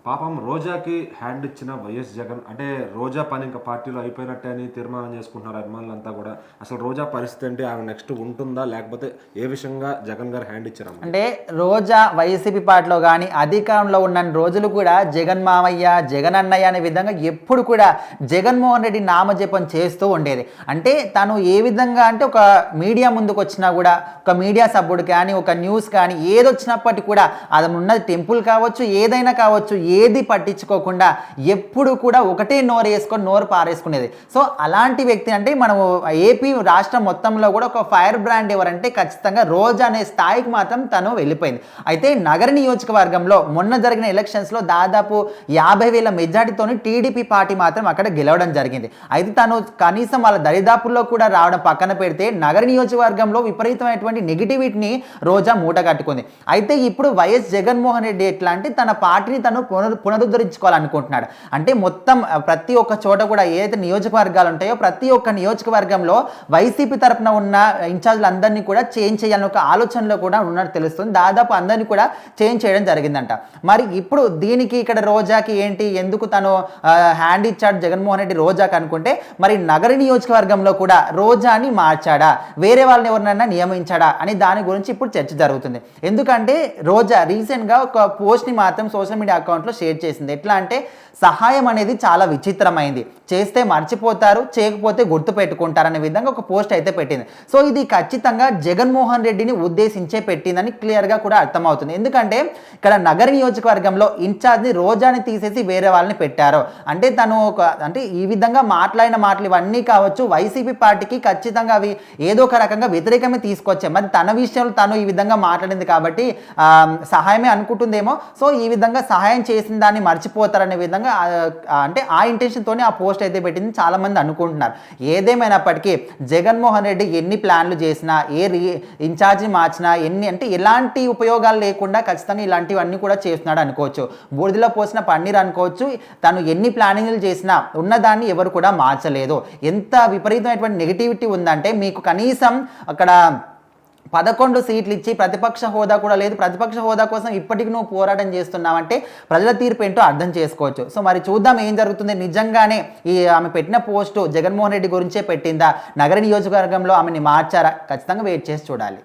పాపం రోజాకి హ్యాండ్ ఇచ్చిన వైఎస్ జగన్ అంటే రోజా పని ఇంకా పార్టీలో అయిపోయినట్టే అని తీర్మానం చేసుకుంటున్నారు అభిమానులంతా కూడా. అసలు రోజా పరిస్థితి అంటే ఆమె నెక్స్ట్ ఉంటుందా లేకపోతే ఏ విషయంగా జగన్ గారు హ్యాండ్ ఇచ్చారు? అంటే రోజా వైసీపీ పార్టీలో కానీ అధికారంలో ఉన్న రోజులు కూడా జగన్ మామయ్య జగన్ అన్నయ్య అనే విధంగా ఎప్పుడు కూడా జగన్మోహన్ రెడ్డి నామజపం చేస్తూ ఉండేది. అంటే తను ఏ విధంగా అంటే ఒక మీడియా ముందుకు వచ్చినా కూడా ఒక మీడియా సభ్యుడు కానీ ఒక న్యూస్ కానీ ఏదొచ్చినప్పటికీ కూడా అది ఉన్నది టెంపుల్ కావచ్చు ఏదైనా కావచ్చు ఏది పట్టించుకోకుండా ఎప్పుడు కూడా ఒకటే నోరు వేసుకొని నోరు పారేసుకునేది. సో అలాంటి వ్యక్తి అంటే మనము ఏపీ రాష్ట్రం మొత్తంలో కూడా ఒక ఫైర్ బ్రాండ్ ఎవరంటే ఖచ్చితంగా రోజా అనే స్థాయికి మాత్రం తను వెళ్ళిపోయింది. అయితే నగర నియోజకవర్గంలో మొన్న జరిగిన ఎలక్షన్స్లో దాదాపు 50,000 మెజార్టీతోని టీడీపీ పార్టీ మాత్రం అక్కడ గెలవడం జరిగింది. అయితే తను కనీసం వాళ్ళ దరిదాపుల్లో కూడా రావడం పక్కన పెడితే నగర నియోజకవర్గంలో విపరీతమైనటువంటి నెగిటివిటీని రోజా మూట కట్టుకుంది. అయితే ఇప్పుడు వైఎస్ జగన్మోహన్ రెడ్డి ఎట్లా అంటే తన పార్టీని తను పునరుద్ధరించుకోవాలనుకుంటున్నాడు. అంటే మొత్తం ప్రతి ఒక్క చోట కూడా ఏదైతే నియోజకవర్గాలు ఉంటాయో ప్రతి ఒక్క నియోజకవర్గంలో వైసీపీ తరఫున ఉన్న ఇన్ఛార్జీలందరినీ కూడా చేంజ్ చేయాలని ఒక ఆలోచనలో కూడా ఉన్నట్టు తెలుస్తుంది. దాదాపు అందరినీ కూడా చేంజ్ చేయడం జరిగిందంట. మరి ఇప్పుడు దీనికి ఇక్కడ రోజాకి ఏంటి ఎందుకు తను హ్యాండ్ ఇచ్చాడు జగన్మోహన్ రెడ్డి రోజాకి అనుకుంటే మరి నగర నియోజకవర్గంలో కూడా రోజాని మార్చాడా వేరే వాళ్ళని ఎవరినైనా నియమించాడా అని దాని గురించి ఇప్పుడు చర్చ జరుగుతుంది. ఎందుకంటే రోజా రీసెంట్గా ఒక పోస్ట్ని మాత్రం సోషల్ మీడియా అకౌంట్లో షేర్ చేసింది. ఎట్లా అంటే సహాయం అనేది చాలా విచిత్రమైంది, చేస్తే మర్చిపోతారు చేయకపోతే గుర్తు పెట్టుకుంటారు అనే విధంగా ఒక పోస్ట్ అయితే పెట్టింది. సో ఇది ఖచ్చితంగా జగన్మోహన్ రెడ్డిని ఉద్దేశించే పెట్టిందని క్లియర్గా కూడా అర్థమవుతుంది. ఎందుకంటే ఇక్కడ నగర నియోజకవర్గంలో ఇన్ఛార్జ్ని రోజాని తీసేసి వేరే వాళ్ళని పెట్టారు. అంటే తను అంటే ఈ విధంగా మాట్లాడిన మాటలు ఇవన్నీ కావచ్చు వైసీపీ పార్టీకి ఖచ్చితంగా అవి ఏదో ఒక రకంగా వ్యతిరేకమే తీసుకొచ్చాయి. మరి తన విషయంలో తను ఈ విధంగా మాట్లాడింది కాబట్టి సహాయమే అనుకుంటుందేమో. సో ఈ విధంగా సహాయం చేసిన దాన్ని మర్చిపోతారనే విధంగా అంటే ఆ ఇంటెన్షన్తోనే ఆ పోస్ట్ అయితే పెట్టింది చాలా మంది అనుకుంటున్నారు. ఏదేమైనప్పటికీ జగన్మోహన్ రెడ్డి ఎన్ని ప్లాన్లు చేసినా ఇన్ఛార్జి మార్చినా అంటే ఎలాంటి ఉపయోగాలు లేకుండా ఖచ్చితంగా ఇలాంటివన్నీ కూడా చేస్తున్నాడు అనుకోవచ్చు. బూడిదలో పోసిన పన్నీర్ అనుకోవచ్చు. తను ఎన్ని ప్లానింగ్లు చేసినా ఉన్నదాన్ని ఎవరు కూడా మార్చలేదు. ఎంత విపరీతమైనటువంటి నెగిటివిటీ ఉందంటే మీకు కనీసం అక్కడ 11 సీట్లు ఇచ్చి ప్రతిపక్ష హోదా కూడా లేదు. ప్రతిపక్ష హోదా కోసం ఇప్పటికి నువ్వు పోరాటం చేస్తున్నావంటే ప్రజల తీర్పు ఏంటో అర్థం చేసుకోవచ్చు. సో మరి చూద్దాం ఏం జరుగుతుంది. నిజంగానే ఆమె పెట్టిన పోస్టు జగన్మోహన్ రెడ్డి గురించే పెట్టిందా, నగర నియోజకవర్గంలో ఆమెని మార్చారా, ఖచ్చితంగా వెయిట్ చేసి చూడాలి.